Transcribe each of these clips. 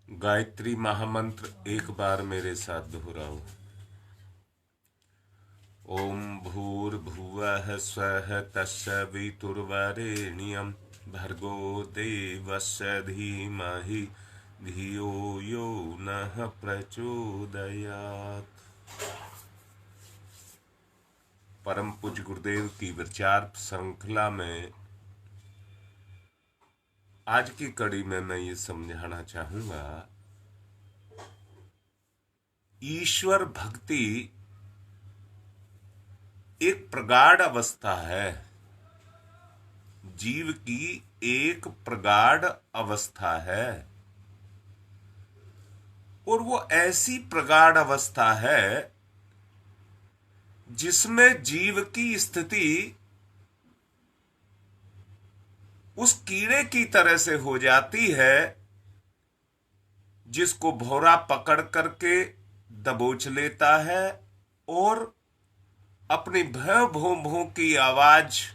गायत्री महामंत्र एक बार मेरे साथ दोहराओ। ओम भूर्भुवः स्वः तत्सवितुर्वरेण्यं भर्गो देवस्य धीमहि धियो यो नः प्रचोदयात्। परम पूज्य गुरुदेव की विचार श्रृंखला में आज की कड़ी में मैं ये समझाना चाहूंगा, ईश्वर भक्ति एक प्रगाढ़ अवस्था है, जीव की एक प्रगाढ़ अवस्था है। और वो ऐसी प्रगाढ़ अवस्था है जिसमें जीव की स्थिति उस कीड़े की तरह से हो जाती है जिसको भौरा पकड़ करके दबोच लेता है और अपनी भय भों भों की आवाज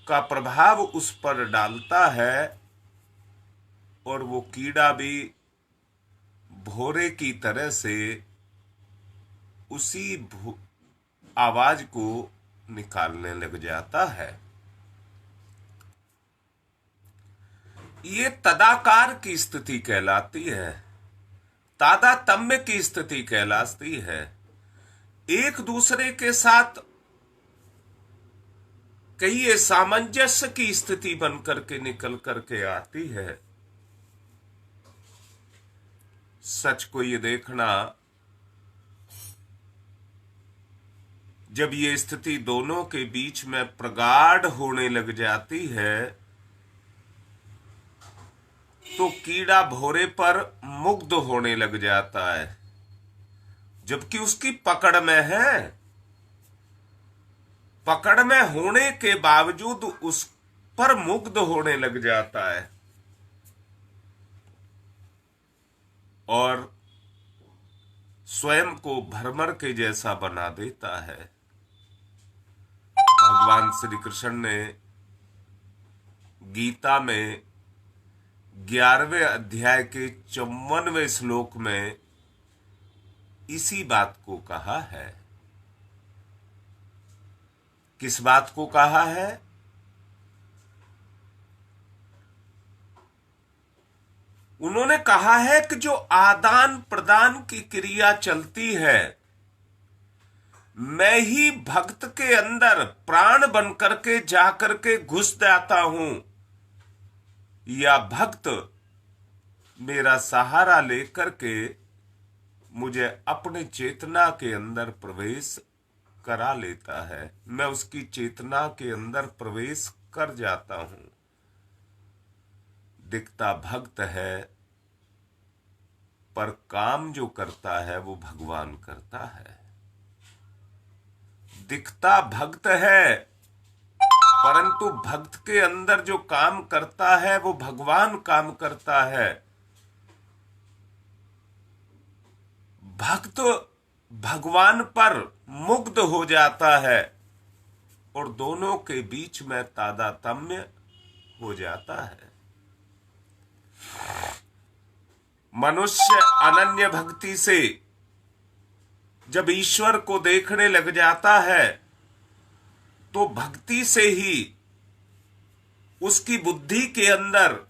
का प्रभाव उस पर डालता है और वो कीड़ा भी भौरे की तरह से उसी आवाज को निकालने लग जाता है। ये तदाकार की स्थिति कहलाती है, तादात्म्य की स्थिति कहलाती है। एक दूसरे के साथ कई सामंजस्य की स्थिति बन करके निकल करके आती है। सच को ये देखना, जब ये स्थिति दोनों के बीच में प्रगाढ़ होने लग जाती है तो कीड़ा भौरे पर मुग्ध होने लग जाता है, जबकि उसकी पकड़ में है। पकड़ में होने के बावजूद उस पर मुग्ध होने लग जाता है और स्वयं को भ्रमर के जैसा बना देता है। भगवान श्री कृष्ण ने गीता में 11वें अध्याय के 54वें श्लोक में इसी बात को कहा है। किस बात को कहा है? उन्होंने कहा है कि जो आदान प्रदान की क्रिया चलती है, मैं ही भक्त के अंदर प्राण बन करके जाकर के घुस जाता हूं, या भक्त मेरा सहारा लेकर के मुझे अपने चेतना के अंदर प्रवेश करा लेता है। मैं उसकी चेतना के अंदर प्रवेश कर जाता हूं। दिखता भक्त है पर काम जो करता है वो भगवान करता है। दिखता भक्त है परंतु भक्त के अंदर जो काम करता है वो भगवान काम करता है। भक्त भगवान पर मुग्ध हो जाता है और दोनों के बीच में तादात्म्य हो जाता है। मनुष्य अनन्य भक्ति से जब ईश्वर को देखने लग जाता है तो भक्ति से ही उसकी बुद्धि के अंदर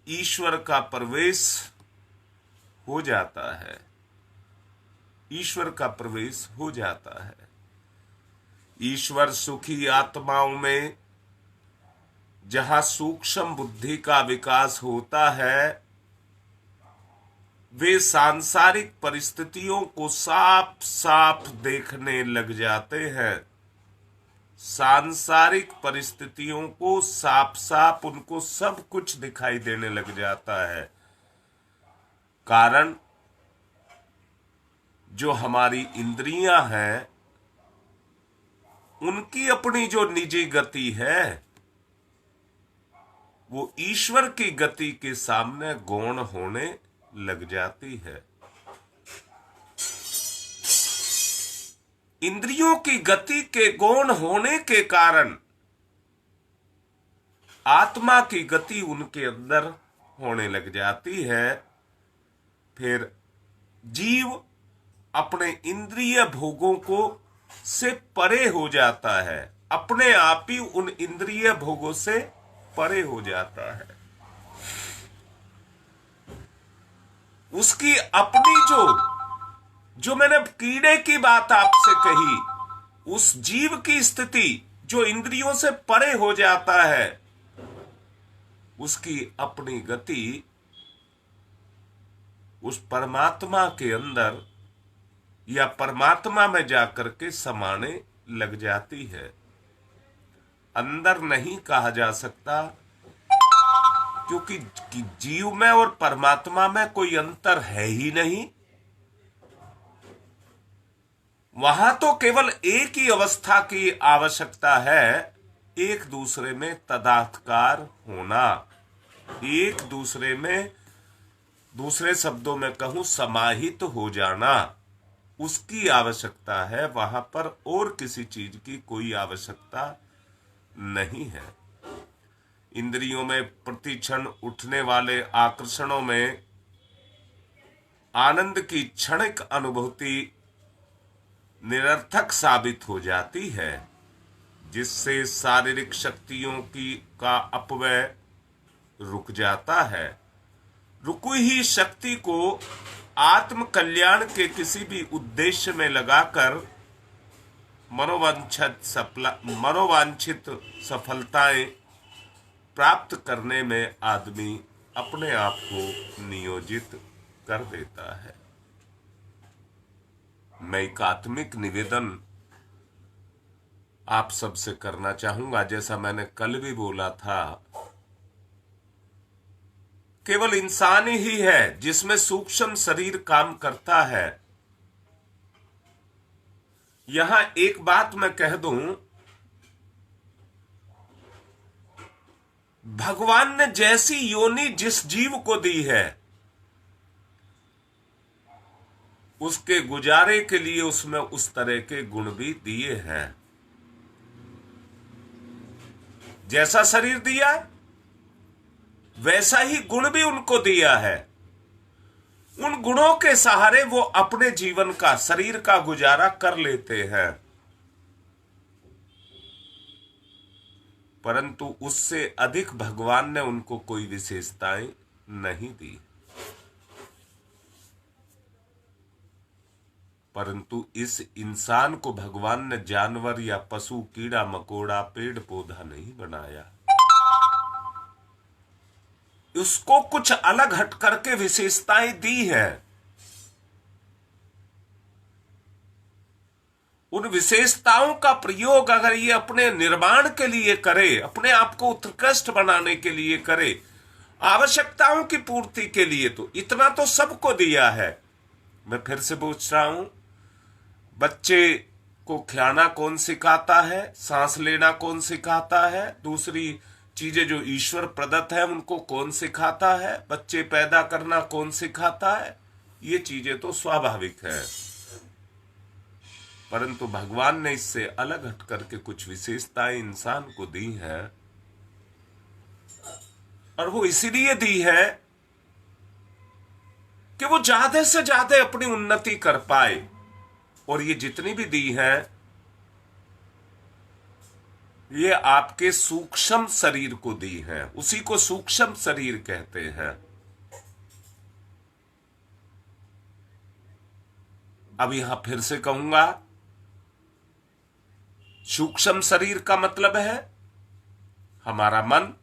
ईश्वर का प्रवेश हो जाता है। ईश्वर का प्रवेश हो जाता है। ईश्वर सुखी आत्माओं में जहां सूक्ष्म बुद्धि का विकास होता है, वे सांसारिक परिस्थितियों को साफ साफ देखने लग जाते हैं। सांसारिक परिस्थितियों को साफ साफ उनको सब कुछ दिखाई देने लग जाता है। कारण जो हमारी इंद्रियां हैं उनकी अपनी जो निजी गति है वो ईश्वर की गति के सामने गौण होने लग जाती है। इंद्रियों की गति के गौण होने के कारण आत्मा की गति उनके अंदर होने लग जाती है, फिर जीव अपने इंद्रिय भोगों को से परे हो जाता है, अपने आप ही उन इंद्रिय भोगों से परे हो जाता है। उसकी अपनी जो मैंने कीड़े की बात आपसे कही, उस जीव की स्थिति जो इंद्रियों से परे हो जाता है, उसकी अपनी गति उस परमात्मा के अंदर या परमात्मा में जाकर के समाने लग जाती है। अंदर नहीं कहा जा सकता, क्योंकि जीव में और परमात्मा में कोई अंतर है ही नहीं। वहां तो केवल एक ही अवस्था की आवश्यकता है, एक दूसरे में तदात्कार होना, एक दूसरे में, दूसरे शब्दों में कहूं, समाहित हो जाना, उसकी आवश्यकता है। वहां पर और किसी चीज की कोई आवश्यकता नहीं है। इंद्रियों में प्रतिक्षण उठने वाले आकर्षणों में आनंद की क्षणिक अनुभूति निरर्थक साबित हो जाती है, जिससे शारीरिक शक्तियों का अपव्यय रुक जाता है। रुकी ही शक्ति को आत्म कल्याण के किसी भी उद्देश्य में लगाकर मनोवांछित सफलताएं प्राप्त करने में आदमी अपने आप को नियोजित कर देता है। मैं एक आत्मिक निवेदन आप सबसे करना चाहूंगा। जैसा मैंने कल भी बोला था, केवल इंसान ही है जिसमें सूक्ष्म शरीर काम करता है। यहां एक बात मैं कह दूं, भगवान ने जैसी योनि जिस जीव को दी है, उसके गुजारे के लिए उसमें उस तरह के गुण भी दिए हैं। जैसा शरीर दिया वैसा ही गुण भी उनको दिया है। उन गुणों के सहारे वो अपने जीवन का, शरीर का गुजारा कर लेते हैं, परंतु उससे अधिक भगवान ने उनको कोई विशेषताएं नहीं दी। परंतु इस इंसान को भगवान ने जानवर या पशु, कीड़ा मकोड़ा, पेड़ पौधा नहीं बनाया। उसको कुछ अलग हट करके विशेषताएं दी है। उन विशेषताओं का प्रयोग अगर ये अपने निर्माण के लिए करे, अपने आप को उत्कृष्ट बनाने के लिए करे, आवश्यकताओं की पूर्ति के लिए, तो इतना तो सबको दिया है। मैं फिर से पूछ रहा हूं, बच्चे को खाना कौन सिखाता है? सांस लेना कौन सिखाता है? दूसरी चीजें जो ईश्वर प्रदत्त है उनको कौन सिखाता है? बच्चे पैदा करना कौन सिखाता है? ये चीजें तो स्वाभाविक है, परंतु भगवान ने इससे अलग हट करके कुछ विशेषताएं इंसान को दी हैं, और वो इसीलिए दी है कि वो ज्यादा से ज्यादा अपनी उन्नति कर पाए। और ये जितनी भी दी है, ये आपके सूक्ष्म शरीर को दी है, उसी को सूक्ष्म शरीर कहते हैं। अब यहां फिर से कहूंगा, सूक्ष्म शरीर का मतलब है हमारा मन,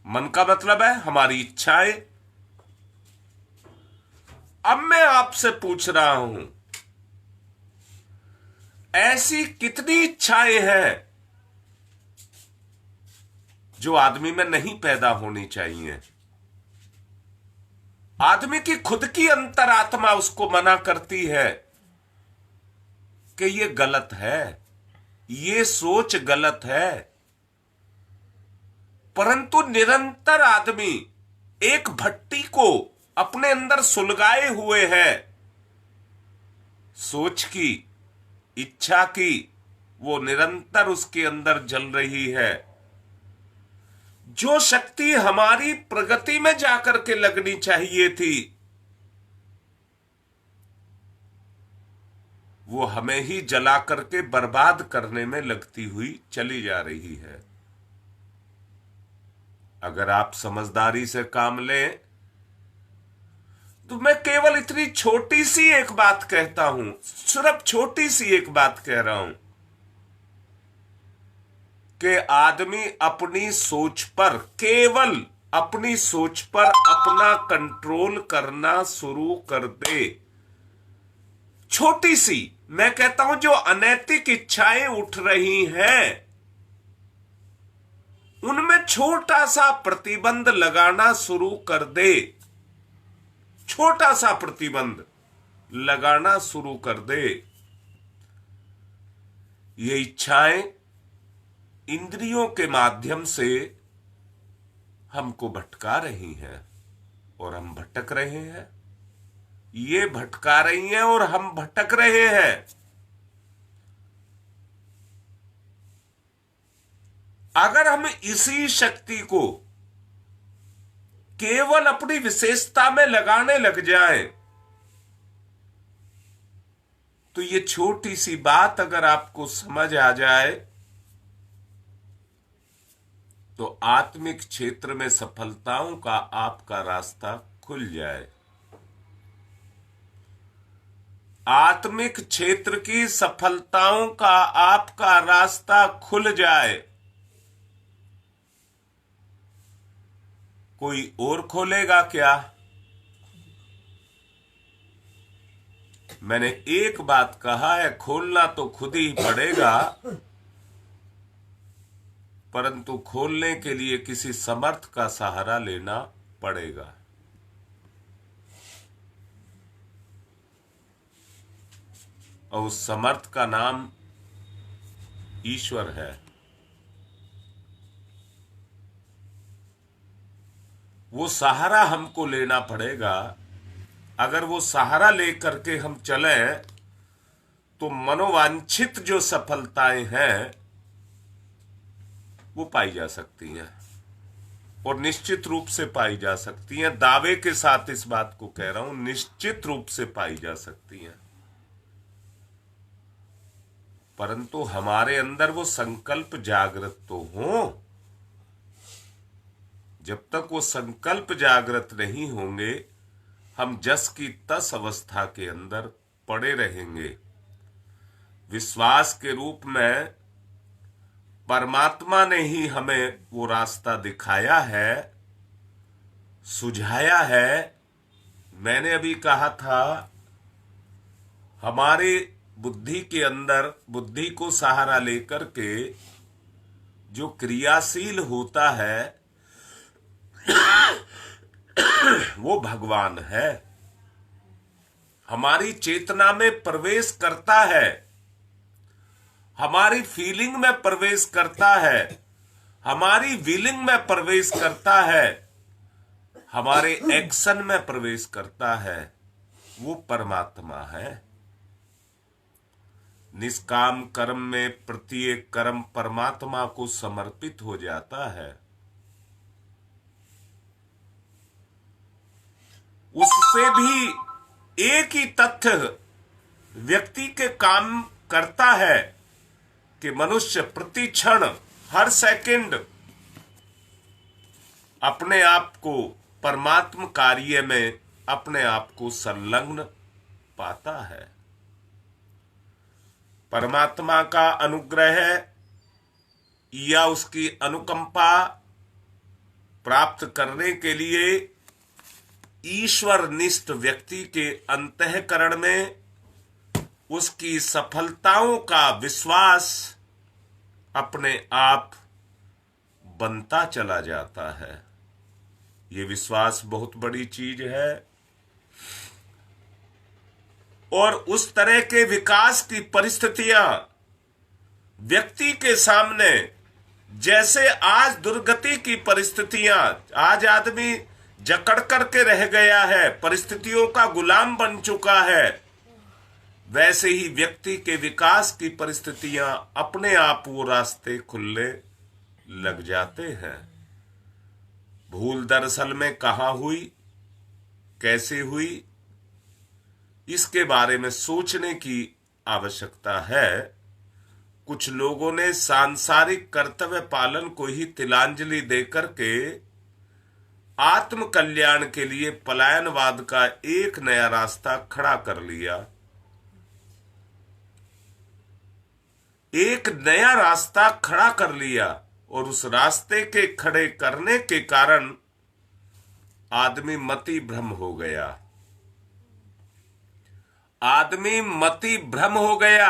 मन का मतलब है हमारी इच्छाएं। अब मैं आपसे पूछ रहा हूं, ऐसी कितनी इच्छाएं हैं जो आदमी में नहीं पैदा होनी चाहिए? आदमी की खुद की अंतरात्मा उसको मना करती है कि ये गलत है, ये सोच गलत है, परंतु निरंतर आदमी एक भट्टी को अपने अंदर सुलगाए हुए है, सोच की, इच्छा की, वो निरंतर उसके अंदर जल रही है। जो शक्ति हमारी प्रगति में जाकर के लगनी चाहिए थी, वो हमें ही जला करके बर्बाद करने में लगती हुई चली जा रही है। अगर आप समझदारी से काम लें तो मैं केवल इतनी छोटी सी एक बात कहता हूं, सिर्फ छोटी सी एक बात कह रहा हूं कि आदमी अपनी सोच पर, केवल अपनी सोच पर अपना कंट्रोल करना शुरू कर दे। छोटी सी, मैं कहता हूं जो अनैतिक इच्छाएं उठ रही हैं उनमें छोटा सा प्रतिबंध लगाना शुरू कर दे। छोटा सा प्रतिबंध लगाना शुरू कर दे। ये इच्छाएं इंद्रियों के माध्यम से हमको भटका रही हैं और हम भटक रहे हैं। ये भटका रही हैं और हम भटक रहे हैं। अगर हम इसी शक्ति को केवल अपनी विशेषता में लगाने लग जाएं, तो ये छोटी सी बात अगर आपको समझ आ जाए तो आत्मिक क्षेत्र में सफलताओं का आपका रास्ता खुल जाए। आत्मिक क्षेत्र की सफलताओं का आपका रास्ता खुल जाए। कोई और खोलेगा क्या? मैंने एक बात कहा है, खोलना तो खुद ही पड़ेगा, परंतु खोलने के लिए किसी समर्थ का सहारा लेना पड़ेगा। और उस समर्थ का नाम ईश्वर है। वो सहारा हमको लेना पड़ेगा। अगर वो सहारा लेकर के हम चले तो मनोवांछित जो सफलताएं हैं वो पाई जा सकती हैं और निश्चित रूप से पाई जा सकती हैं। दावे के साथ इस बात को कह रहा हूं, निश्चित रूप से पाई जा सकती हैं। परंतु हमारे अंदर वो संकल्प जागृत तो हो। जब तक वो संकल्प जागृत नहीं होंगे हम जस की तस अवस्था के अंदर पड़े रहेंगे। विश्वास के रूप में परमात्मा ने ही हमें वो रास्ता दिखाया है, सुझाया है। मैंने अभी कहा था हमारे बुद्धि के अंदर, बुद्धि को सहारा लेकर के जो क्रियाशील होता है वो भगवान है। हमारी चेतना में प्रवेश करता है, हमारी फीलिंग में प्रवेश करता है, हमारी विलिंग में प्रवेश करता है, हमारे एक्शन में प्रवेश करता है। वो परमात्मा है। निष्काम कर्म में प्रत्येक कर्म परमात्मा को समर्पित हो जाता है। उससे भी एक ही तथ्य व्यक्ति के काम करता है कि मनुष्य प्रति क्षण, हर सेकंड अपने आप को परमात्म कार्य में अपने आप को संलग्न पाता है। परमात्मा का अनुग्रह या उसकी अनुकंपा प्राप्त करने के लिए ईश्वर निष्ठ व्यक्ति के अंतःकरण में उसकी सफलताओं का विश्वास अपने आप बनता चला जाता है। ये विश्वास बहुत बड़ी चीज है और उस तरह के विकास की परिस्थितियां व्यक्ति के सामने, जैसे आज दुर्गति की परिस्थितियां, आज आदमी जकड़ करके रह गया है, परिस्थितियों का गुलाम बन चुका है, वैसे ही व्यक्ति के विकास की परिस्थितियां अपने आप वो रास्ते खुलने लग जाते हैं। भूल दरअसल में कहाँ हुई, कैसे हुई, इसके बारे में सोचने की आवश्यकता है। कुछ लोगों ने सांसारिक कर्तव्य पालन को ही तिलांजलि देकर के आत्म कल्याण के लिए पलायनवाद का एक नया रास्ता खड़ा कर लिया। एक नया रास्ता खड़ा कर लिया और उस रास्ते के खड़े करने के कारण आदमी मति भ्रम हो गया। आदमी मति भ्रम हो गया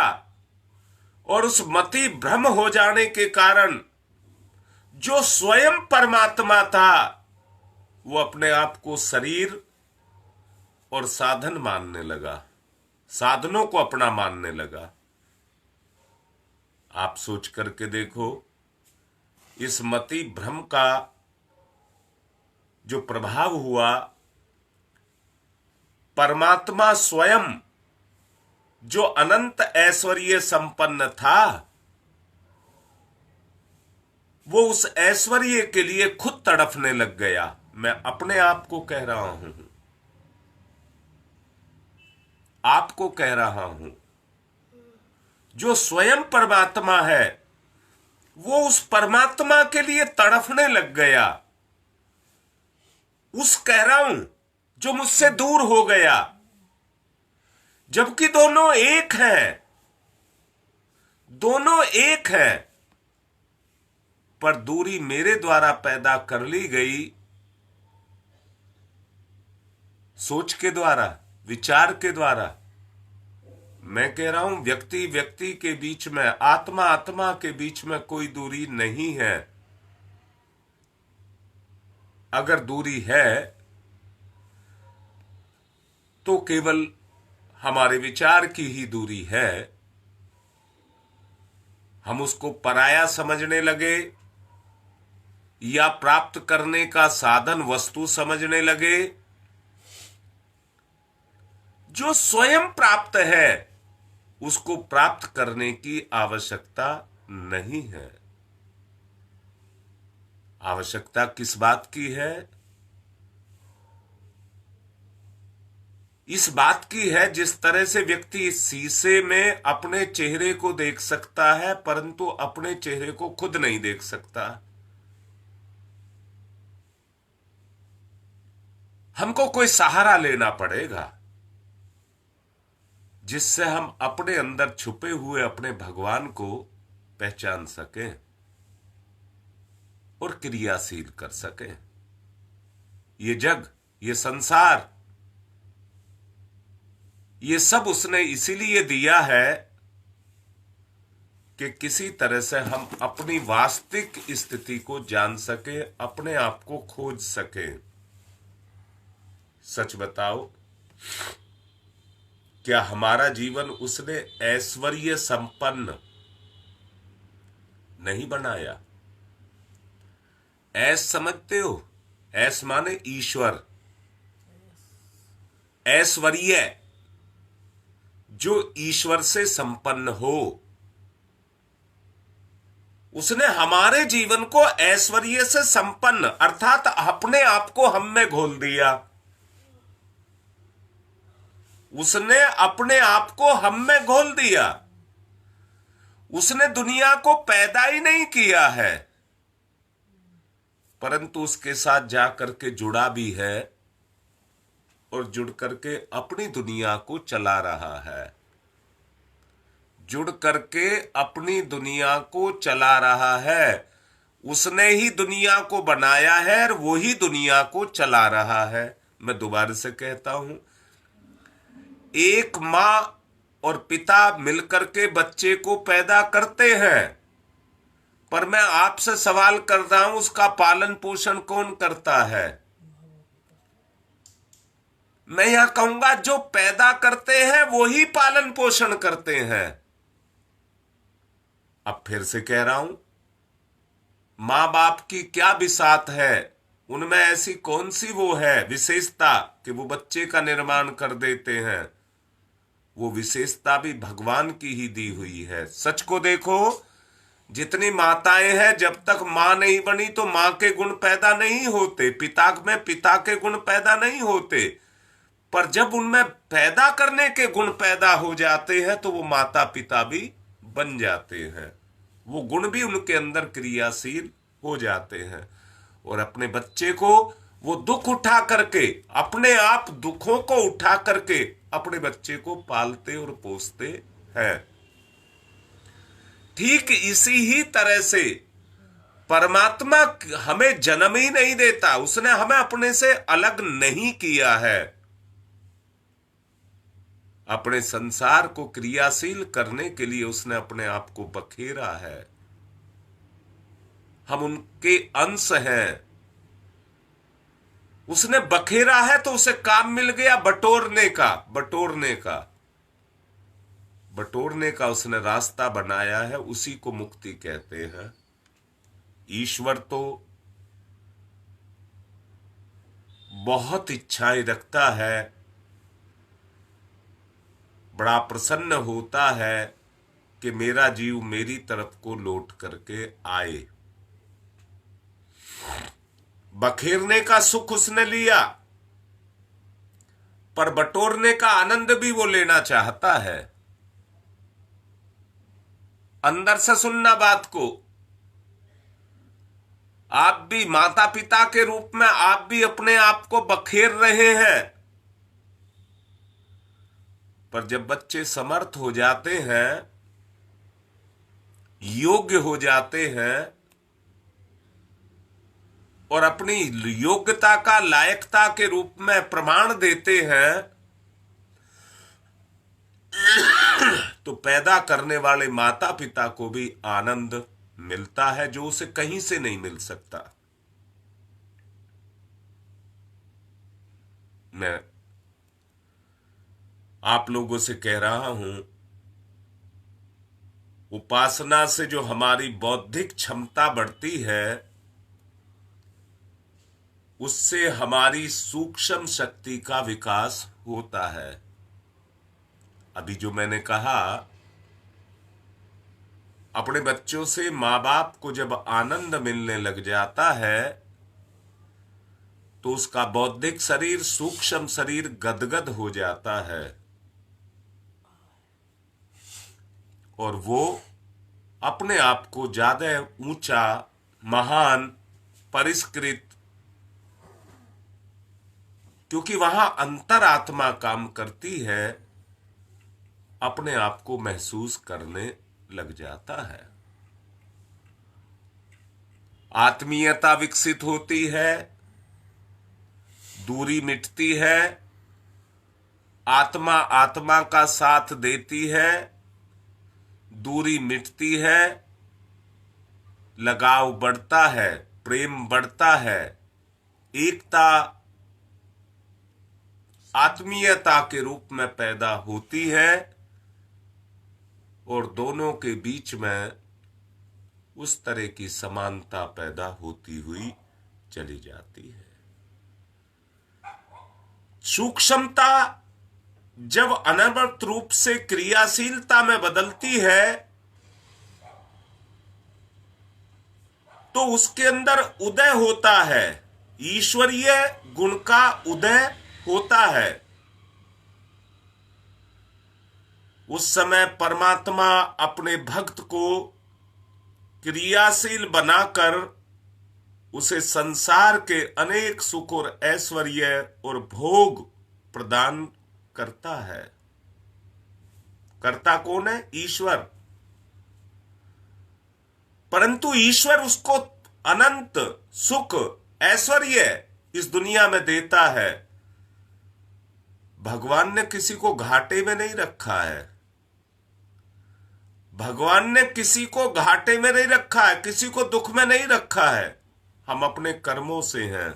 और उस मति भ्रम हो जाने के कारण जो स्वयं परमात्मा था वो अपने आप को शरीर और साधन मानने लगा, साधनों को अपना मानने लगा। आप सोच करके देखो, इस मति भ्रम का जो प्रभाव हुआ, परमात्मा स्वयं जो अनंत ऐश्वर्य संपन्न था, वो उस ऐश्वर्य के लिए खुद तड़फने लग गया। मैं अपने आप को कह रहा हूं, आपको कह रहा हूं, जो स्वयं परमात्मा है वो उस परमात्मा के लिए तड़फने लग गया। उस कह रहा हूं जो मुझसे दूर हो गया, जबकि दोनों एक हैं, दोनों एक हैं, पर दूरी मेरे द्वारा पैदा कर ली गई, सोच के द्वारा, विचार के द्वारा। मैं कह रहा हूं व्यक्ति व्यक्ति के बीच में, आत्मा आत्मा के बीच में कोई दूरी नहीं है। अगर दूरी है तो केवल हमारे विचार की ही दूरी है। हम उसको पराया समझने लगे या प्राप्त करने का साधन वस्तु समझने लगे। जो स्वयं प्राप्त है उसको प्राप्त करने की आवश्यकता नहीं है। आवश्यकता किस बात की है? इस बात की है जिस तरह से व्यक्ति शीशे में अपने चेहरे को देख सकता है परंतु अपने चेहरे को खुद नहीं देख सकता। हमको कोई सहारा लेना पड़ेगा जिससे हम अपने अंदर छुपे हुए अपने भगवान को पहचान सकें और क्रियाशील कर सकें। ये जग, ये संसार, ये सब उसने इसीलिए दिया है कि किसी तरह से हम अपनी वास्तविक स्थिति को जान सके, अपने आप को खोज सके। सच बताओ, क्या हमारा जीवन उसने ऐश्वर्य संपन्न नहीं बनाया? ऐस समझते हो? ऐस माने ईश्वर, ऐश्वर्य जो ईश्वर से संपन्न हो। उसने हमारे जीवन को ऐश्वर्य से संपन्न अर्थात अपने आप को हम में घोल दिया। उसने अपने आप को हम में घोल दिया। उसने दुनिया को पैदा ही नहीं किया है परंतु उसके साथ जाकर के जुड़ा भी है और जुड़ करके अपनी दुनिया को चला रहा है। जुड़ करके अपनी दुनिया को चला रहा है। उसने ही दुनिया को बनाया है और वो ही दुनिया को चला रहा है। मैं दोबारा से कहता हूं, एक मां और पिता मिलकर के बच्चे को पैदा करते हैं, पर मैं आपसे सवाल कर रहा हूं उसका पालन पोषण कौन करता है? मैं यह कहूंगा जो पैदा करते हैं वो ही पालन पोषण करते हैं। अब फिर से कह रहा हूं, मां बाप की क्या बिसात है, उनमें ऐसी कौन सी वो है विशेषता कि वो बच्चे का निर्माण कर देते हैं? वो विशेषता भी भगवान की ही दी हुई है। सच को देखो, जितनी माताएं हैं, जब तक मां नहीं बनी तो मां के गुण पैदा नहीं होते, पिता में पिता के गुण पैदा नहीं होते। पर जब उनमें पैदा करने के गुण पैदा हो जाते हैं तो वो माता पिता भी बन जाते हैं, वो गुण भी उनके अंदर क्रियाशील हो जाते हैं। और अपने बच्चे को वो दुख उठा करके, अपने आप दुखों को उठा करके अपने बच्चे को पालते और पोसते हैं। ठीक इसी ही तरह से परमात्मा हमें जन्म ही नहीं देता, उसने हमें अपने से अलग नहीं किया है। अपने संसार को क्रियाशील करने के लिए उसने अपने आप को बखेरा है। हम उनके अंश हैं। उसने बखेरा है तो उसे काम मिल गया बटोरने का उसने रास्ता बनाया है, उसी को मुक्ति कहते हैं। ईश्वर तो बहुत इच्छाएं रखता है, बड़ा प्रसन्न होता है कि मेरा जीव मेरी तरफ को लौट करके आए। बखेरने का सुख उसने लिया, पर बटोरने का आनंद भी वो लेना चाहता है। अंदर से सुनना बात को। आप भी माता पिता के रूप में आप भी अपने आप को बखेर रहे हैं, पर जब बच्चे समर्थ हो जाते हैं, योग्य हो जाते हैं और अपनी योग्यता का लायकता के रूप में प्रमाण देते हैं, तो पैदा करने वाले माता पिता को भी आनंद मिलता है जो उसे कहीं से नहीं मिल सकता। मैं आप लोगों से कह रहा हूं, उपासना से जो हमारी बौद्धिक क्षमता बढ़ती है, उससे हमारी सूक्ष्म शक्ति का विकास होता है। अभी जो मैंने कहा, अपने बच्चों से माँ बाप को जब आनंद मिलने लग जाता है तो उसका बौद्धिक शरीर, सूक्ष्म शरीर गदगद हो जाता है और वो अपने आप को ज्यादा ऊंचा, महान, परिष्कृत, क्योंकि वहां अंतरात्मा काम करती है, अपने आप को महसूस करने लग जाता है। आत्मीयता विकसित होती है, दूरी मिटती है, आत्मा आत्मा का साथ देती है, दूरी मिटती है, लगाव बढ़ता है, प्रेम बढ़ता है, एकता आत्मीयता के रूप में पैदा होती है और दोनों के बीच में उस तरह की समानता पैदा होती हुई चली जाती है। सूक्ष्मता जब अनवरत रूप से क्रियाशीलता में बदलती है तो उसके अंदर उदय होता है, ईश्वरीय गुण का उदय होता है। उस समय परमात्मा अपने भक्त को क्रियाशील बनाकर उसे संसार के अनेक सुख और ऐश्वर्य और भोग प्रदान करता है। करता कौन है? ईश्वर। परंतु ईश्वर उसको अनंत सुख, ऐश्वर्य इस दुनिया में देता है। भगवान ने किसी को घाटे में नहीं रखा है, भगवान ने किसी को घाटे में नहीं रखा है, किसी को दुख में नहीं रखा है। हम अपने कर्मों से हैं,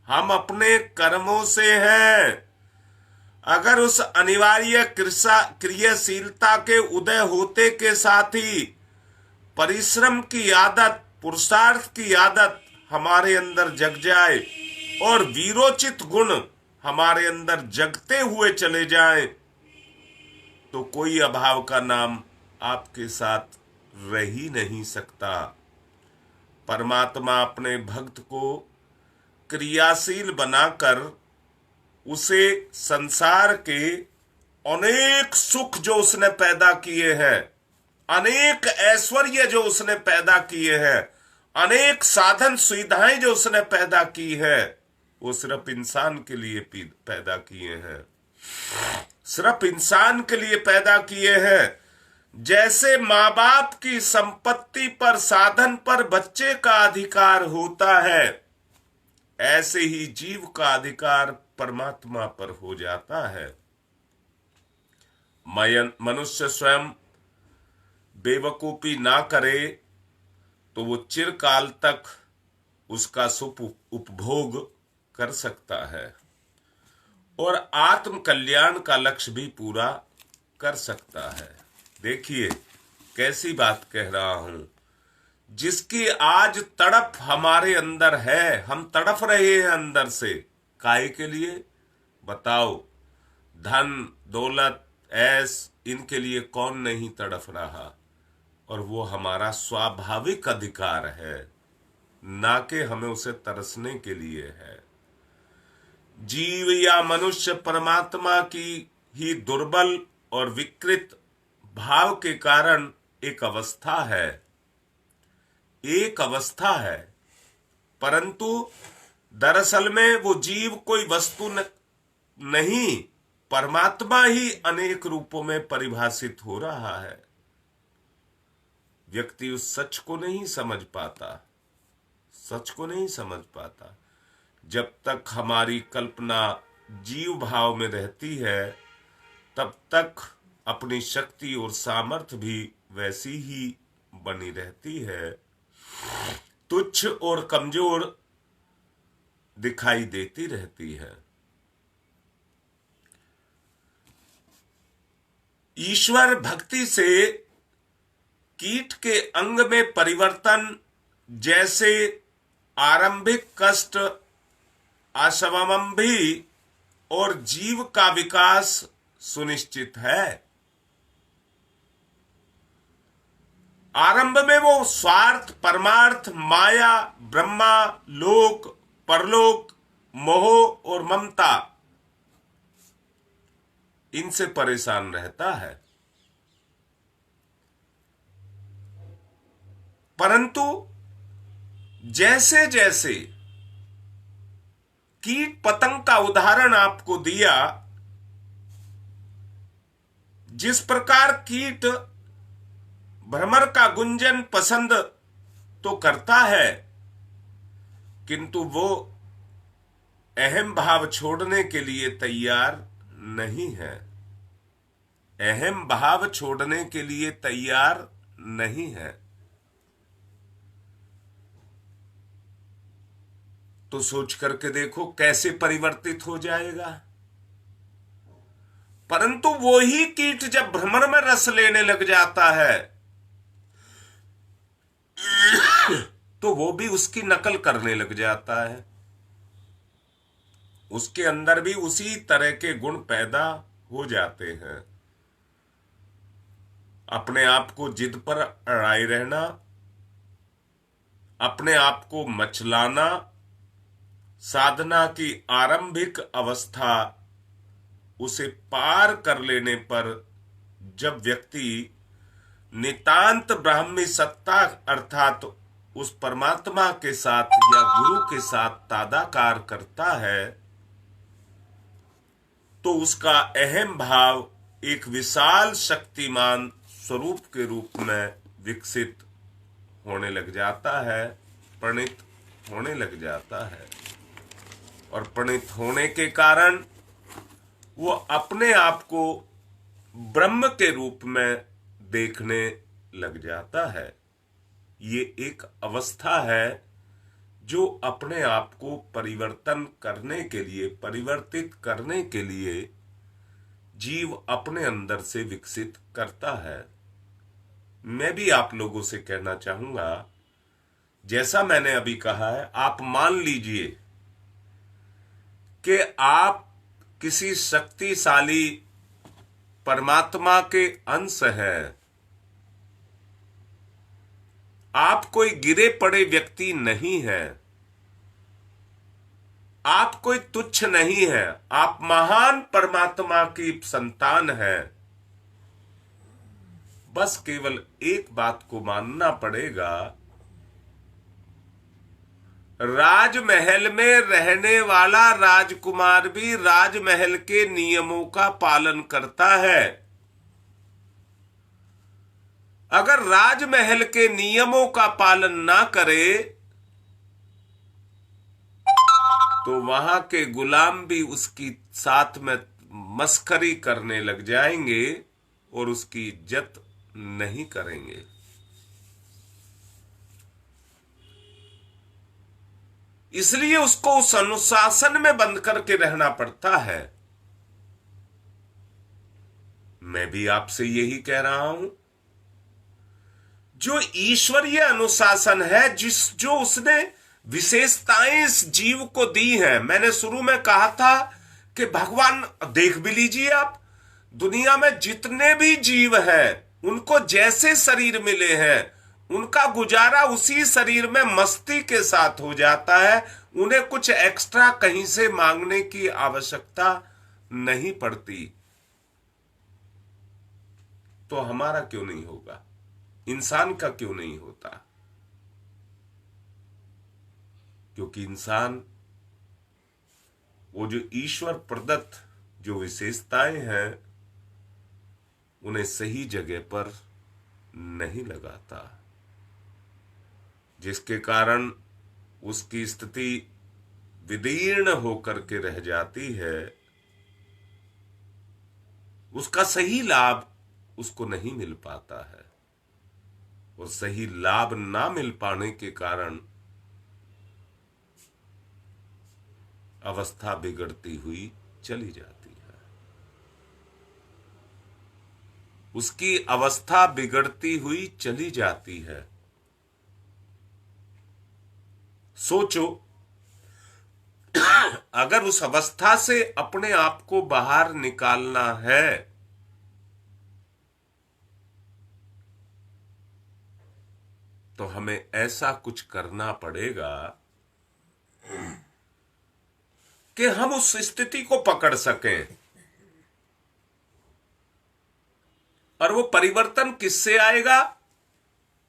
हम अपने कर्मों से हैं। अगर उस अनिवार्य क्रियाशीलता के उदय होते के साथ ही परिश्रम की आदत, पुरुषार्थ की आदत हमारे अंदर जग जाए और वीरोचित गुण हमारे अंदर जगते हुए चले जाएं, तो कोई अभाव का नाम आपके साथ रह ही नहीं सकता। परमात्मा अपने भक्त को क्रियाशील बनाकर उसे संसार के अनेक सुख जो उसने पैदा किए हैं, अनेक ऐश्वर्य जो उसने पैदा किए हैं, अनेक साधन सुविधाएं जो उसने पैदा की है, वो सिर्फ इंसान के लिए पैदा किए हैं, सिर्फ इंसान के लिए पैदा किए हैं। जैसे माँ बाप की संपत्ति पर, साधन पर बच्चे का अधिकार होता है, ऐसे ही जीव का अधिकार परमात्मा पर हो जाता है। मनुष्य स्वयं बेवकूफी ना करे तो वो चिरकाल तक उसका सुख उपभोग कर सकता है और आत्म कल्याण का लक्ष्य भी पूरा कर सकता है। देखिए कैसी बात कह रहा हूं, जिसकी आज तड़प हमारे अंदर है, हम तड़प रहे हैं अंदर से, काहे के लिए बताओ? धन दौलत ऐश, इनके लिए कौन नहीं तड़प रहा? और वो हमारा स्वाभाविक अधिकार है, ना कि हमें उसे तरसने के लिए है। जीव या मनुष्य परमात्मा की ही दुर्बल और विकृत भाव के कारण एक अवस्था है, एक अवस्था है, परंतु दरअसल में वो जीव कोई वस्तु नहीं, परमात्मा ही अनेक रूपों में परिभाषित हो रहा है। व्यक्ति उस सच को नहीं समझ पाता, सच को नहीं समझ पाता। जब तक हमारी कल्पना जीव भाव में रहती है, तब तक अपनी शक्ति और सामर्थ्य भी वैसी ही बनी रहती है, तुच्छ और कमजोर दिखाई देती रहती है। ईश्वर भक्ति से कीट के अंग में परिवर्तन जैसे आरंभिक कष्ट, असवमंभी और जीव का विकास सुनिश्चित है। आरंभ में वो स्वार्थ, परमार्थ, माया, ब्रह्मा, लोक, परलोक, मोह और ममता, इनसे परेशान रहता है, परंतु जैसे जैसे कीट पतंग का उदाहरण आपको दिया, जिस प्रकार कीट भ्रमर का गुंजन पसंद तो करता है, किंतु वो अहम भाव छोड़ने के लिए तैयार नहीं है, अहम भाव छोड़ने के लिए तैयार नहीं है। तो सोच करके देखो कैसे परिवर्तित हो जाएगा। परंतु वो ही कीट जब भ्रमर में रस लेने लग जाता है तो वो भी उसकी नकल करने लग जाता है, उसके अंदर भी उसी तरह के गुण पैदा हो जाते हैं। अपने आप को जिद पर अड़ाए रहना, अपने आप को मचलाना, साधना की आरंभिक अवस्था, उसे पार कर लेने पर जब व्यक्ति नितांत ब्राह्मी सत्ता अर्थात उस परमात्मा के साथ या गुरु के साथ तादाकार करता है, तो उसका अहम भाव एक विशाल शक्तिमान स्वरूप के रूप में विकसित होने लग जाता है, प्रणीत होने लग जाता है। और प्रणीत होने के कारण वो अपने आप को ब्रह्म के रूप में देखने लग जाता है। ये एक अवस्था है जो अपने आप को परिवर्तन करने के लिए, परिवर्तित करने के लिए जीव अपने अंदर से विकसित करता है। मैं भी आप लोगों से कहना चाहूंगा, जैसा मैंने अभी कहा है, आप मान लीजिए कि आप किसी शक्तिशाली परमात्मा के अंश हैं, आप कोई गिरे पड़े व्यक्ति नहीं है, आप कोई तुच्छ नहीं है, आप महान परमात्मा की संतान है। बस केवल एक बात को मानना पड़ेगा, राजमहल में रहने वाला राजकुमार भी राजमहल के नियमों का पालन करता है। अगर राजमहल के नियमों का पालन ना करे तो वहां के गुलाम भी उसकी साथ में मस्करी करने लग जाएंगे और उसकी इज्जत नहीं करेंगे। इसलिए उसको उस अनुशासन में बंद करके रहना पड़ता है। मैं भी आपसे यही कह रहा हूं, जो ईश्वरीय अनुशासन है, जो उसने विशेषताएं इस जीव को दी हैं। मैंने शुरू में कहा था कि भगवान, देख भी लीजिए आप, दुनिया में जितने भी जीव हैं उनको जैसे शरीर मिले हैं उनका गुजारा उसी शरीर में मस्ती के साथ हो जाता है। उन्हें कुछ एक्स्ट्रा कहीं से मांगने की आवश्यकता नहीं पड़ती। तो हमारा क्यों नहीं होगा? इंसान का क्यों नहीं होता? क्योंकि इंसान वो जो ईश्वर प्रदत्त जो विशेषताएं हैं उन्हें सही जगह पर नहीं लगाता, जिसके कारण उसकी स्थिति विदीर्ण होकर के रह जाती है। उसका सही लाभ उसको नहीं मिल पाता है और सही लाभ ना मिल पाने के कारण अवस्था बिगड़ती हुई चली जाती है। उसकी अवस्था बिगड़ती हुई चली जाती है। सोचो, अगर उस अवस्था से अपने आप को बाहर निकालना है तो हमें ऐसा कुछ करना पड़ेगा कि हम उस स्थिति को पकड़ सकें। और वो परिवर्तन किससे आएगा?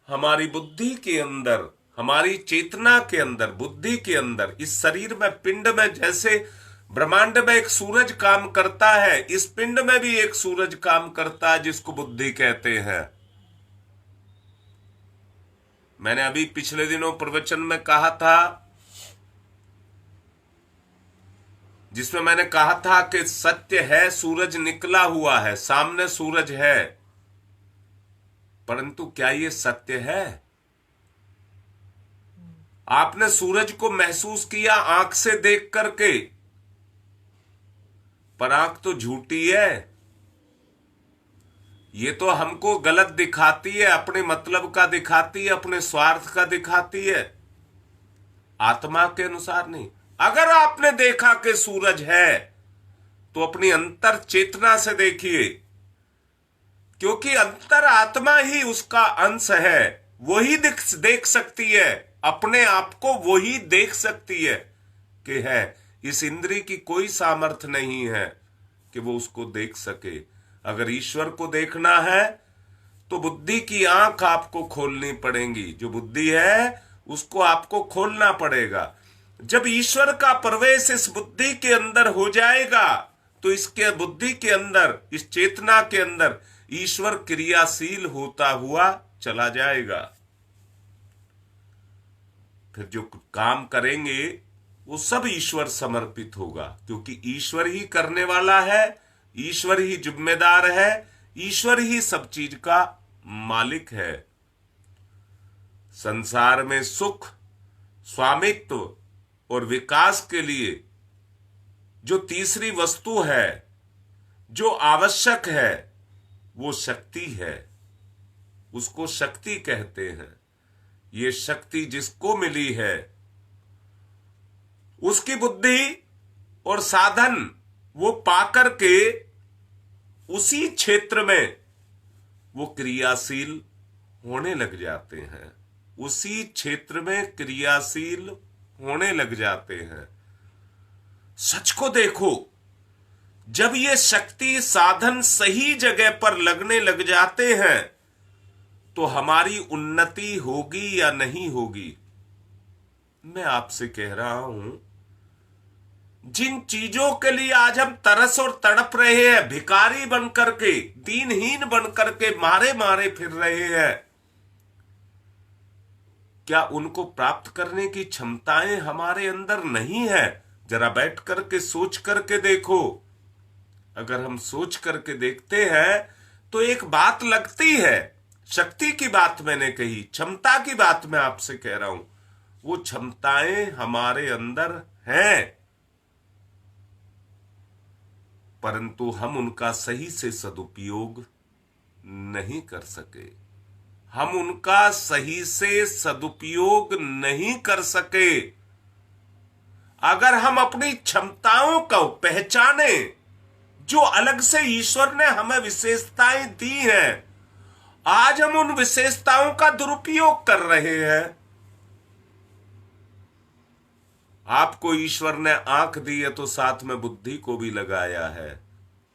हमारी बुद्धि के अंदर, हमारी चेतना के अंदर, बुद्धि के अंदर। इस शरीर में, पिंड में, जैसे ब्रह्मांड में एक सूरज काम करता है, इस पिंड में भी एक सूरज काम करता है जिसको बुद्धि कहते हैं। मैंने अभी पिछले दिनों प्रवचन में कहा था, जिसमें मैंने कहा था कि सत्य है, सूरज निकला हुआ है, सामने सूरज है, परंतु क्या ये सत्य है? आपने सूरज को महसूस किया आंख से देख करके, पर आंख तो झूठी है। ये तो हमको गलत दिखाती है, अपने मतलब का दिखाती है, अपने स्वार्थ का दिखाती है, आत्मा के अनुसार नहीं। अगर आपने देखा कि सूरज है तो अपनी अंतर चेतना से देखिए, क्योंकि अंतर आत्मा ही उसका अंश है। वही देख सकती है अपने आप को, वही देख सकती है कि है। इस इंद्रिय की कोई सामर्थ्य नहीं है कि वो उसको देख सके। अगर ईश्वर को देखना है तो बुद्धि की आंख आपको खोलनी पड़ेगी। जो बुद्धि है उसको आपको खोलना पड़ेगा। जब ईश्वर का प्रवेश इस बुद्धि के अंदर हो जाएगा तो इसके बुद्धि के अंदर, इस चेतना के अंदर ईश्वर क्रियाशील होता हुआ चला जाएगा। फिर जो काम करेंगे वो सब ईश्वर समर्पित होगा, क्योंकि ईश्वर ही करने वाला है, ईश्वर ही जिम्मेदार है, ईश्वर ही सब चीज का मालिक है। संसार में सुख, स्वामित्व और विकास के लिए जो तीसरी वस्तु है, जो आवश्यक है, वो शक्ति है। उसको शक्ति कहते हैं। ये शक्ति जिसको मिली है उसकी बुद्धि और साधन वो पाकर के उसी क्षेत्र में वो क्रियाशील होने लग जाते हैं, उसी क्षेत्र में क्रियाशील होने लग जाते हैं। सच को देखो, जब ये शक्ति साधन सही जगह पर लगने लग जाते हैं तो हमारी उन्नति होगी या नहीं होगी। मैं आपसे कह रहा हूं, जिन चीजों के लिए आज हम तरस और तड़प रहे हैं, भिखारी बन करके, दीनहीन बन करके मारे मारे फिर रहे हैं, क्या उनको प्राप्त करने की क्षमताएं हमारे अंदर नहीं है? जरा बैठ करके सोच करके देखो। अगर हम सोच करके देखते हैं तो एक बात लगती है। शक्ति की बात मैंने कही, क्षमता की बात मैं आपसे कह रहा हूं। वो क्षमताएं हमारे अंदर हैं, परंतु हम उनका सही से सदुपयोग नहीं कर सके। हम उनका सही से सदुपयोग नहीं कर सके। अगर हम अपनी क्षमताओं को पहचाने, जो अलग से ईश्वर ने हमें विशेषताएं दी हैं, आज हम उन विशेषताओं का दुरुपयोग कर रहे हैं। आपको ईश्वर ने आंख दी है तो साथ में बुद्धि को भी लगाया है,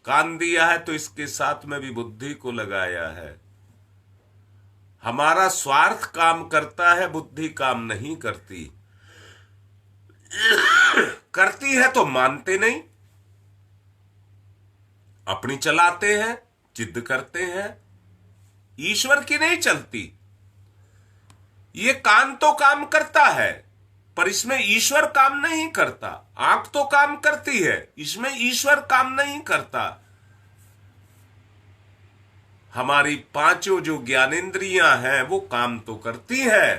कान दिया है तो इसके साथ में भी बुद्धि को लगाया है। हमारा स्वार्थ काम करता है, बुद्धि काम नहीं करती। करती है तो मानते नहीं, अपनी चलाते हैं, जिद करते हैं। ईश्वर की नहीं चलती। ये कान तो काम करता है, पर इसमें ईश्वर काम नहीं करता। आंख तो काम करती है, इसमें ईश्वर काम नहीं करता। हमारी पांचों जो ज्ञानेंद्रियां हैं वो काम तो करती है,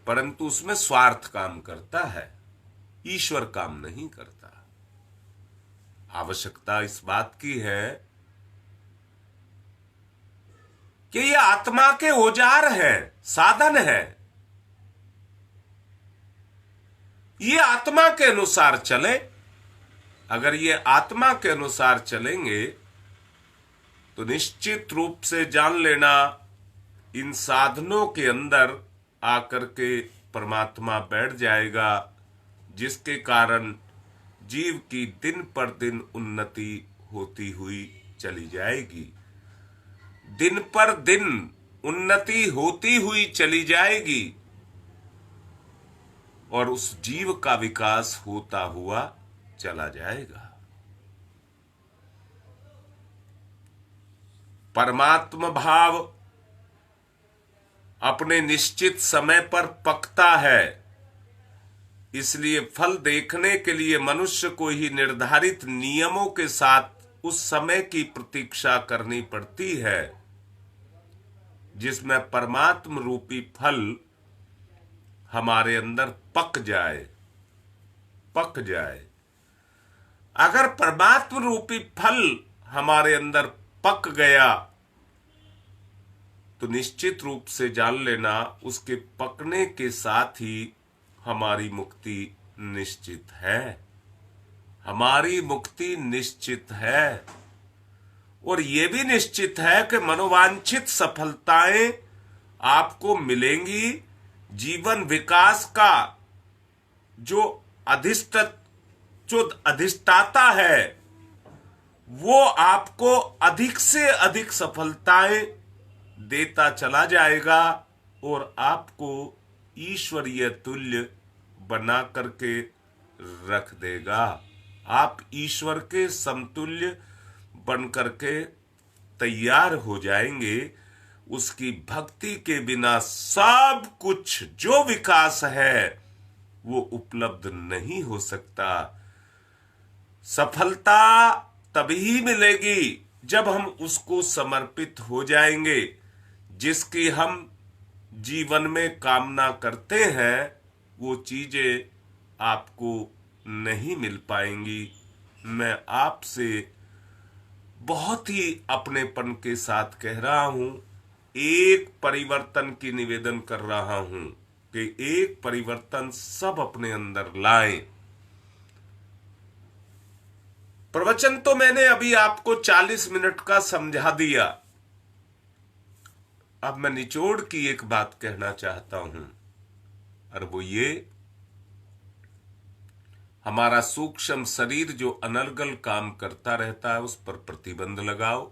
परंतु उसमें स्वार्थ काम करता है, ईश्वर काम नहीं करता। आवश्यकता इस बात की है कि ये आत्मा के औजार हैं, साधन है। ये आत्मा के अनुसार चले। अगर ये आत्मा के अनुसार चलेंगे तो निश्चित रूप से जान लेना, इन साधनों के अंदर आकर के परमात्मा बैठ जाएगा, जिसके कारण जीव की दिन पर दिन उन्नति होती हुई चली जाएगी। दिन पर दिन उन्नति होती हुई चली जाएगी और उस जीव का विकास होता हुआ चला जाएगा। परमात्मा भाव अपने निश्चित समय पर पकता है, इसलिए फल देखने के लिए मनुष्य को ही निर्धारित नियमों के साथ उस समय की प्रतीक्षा करनी पड़ती है, जिसमें परमात्म रूपी फल हमारे अंदर पक जाए। अगर परमात्म रूपी फल हमारे अंदर पक गया तो निश्चित रूप से जान लेना, उसके पकने के साथ ही हमारी मुक्ति निश्चित है। हमारी मुक्ति निश्चित है। और यह भी निश्चित है कि मनोवांछित सफलताएं आपको मिलेंगी। जीवन विकास का जो अधिष्ठाता है वो आपको अधिक से अधिक सफलताएं देता चला जाएगा और आपको ईश्वरीय तुल्य बना करके रख देगा। आप ईश्वर के समतुल्य बन करके तैयार हो जाएंगे। उसकी भक्ति के बिना सब कुछ जो विकास है वो उपलब्ध नहीं हो सकता। सफलता तभी मिलेगी जब हम उसको समर्पित हो जाएंगे। जिसकी हम जीवन में कामना करते हैं वो चीजें आपको नहीं मिल पाएंगी। मैं आपसे बहुत ही अपनेपन के साथ कह रहा हूं, एक परिवर्तन की निवेदन कर रहा हूं कि एक परिवर्तन सब अपने अंदर लाएं। प्रवचन तो मैंने अभी आपको 40 मिनट का समझा दिया, अब मैं निचोड़ की एक बात कहना चाहता हूं, और वो ये, हमारा सूक्ष्म शरीर जो अनर्गल काम करता रहता है उस पर प्रतिबंध लगाओ।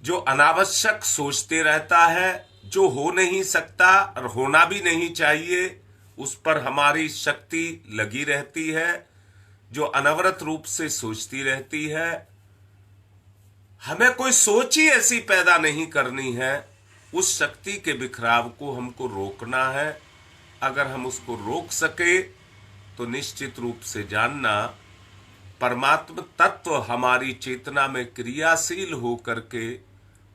जो अनावश्यक सोचते रहता है, जो हो नहीं सकता और होना भी नहीं चाहिए, उस पर हमारी शक्ति लगी रहती है। जो अनवरत रूप से सोचती रहती है, हमें कोई सोच ही ऐसी पैदा नहीं करनी है। उस शक्ति के बिखराव को हमको रोकना है। अगर हम उसको रोक सके तो निश्चित रूप से जानना, परमात्मा तत्व हमारी चेतना में क्रियाशील होकर के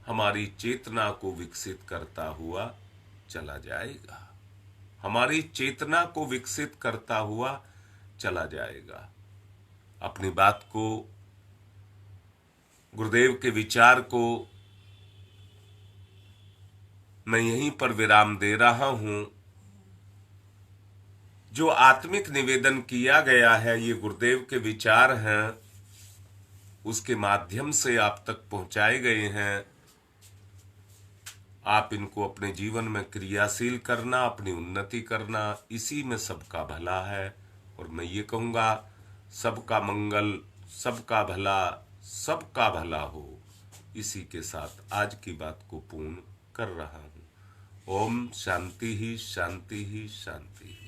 हमारी चेतना को विकसित करता हुआ चला जाएगा। हमारी चेतना को विकसित करता हुआ चला जाएगा। अपनी बात को, गुरुदेव के विचार को मैं यहीं पर विराम दे रहा हूं। जो आत्मिक निवेदन किया गया है, ये गुरुदेव के विचार हैं, उसके माध्यम से आप तक पहुंचाए गए हैं। आप इनको अपने जीवन में क्रियाशील करना, अपनी उन्नति करना, इसी में सबका भला है। और मैं ये कहूँगा, सबका मंगल, सबका भला, सबका भला हो। इसी के साथ आज की बात को पूर्ण कर रहा हूँ। ओम शांति ही शांति ही शांति ही।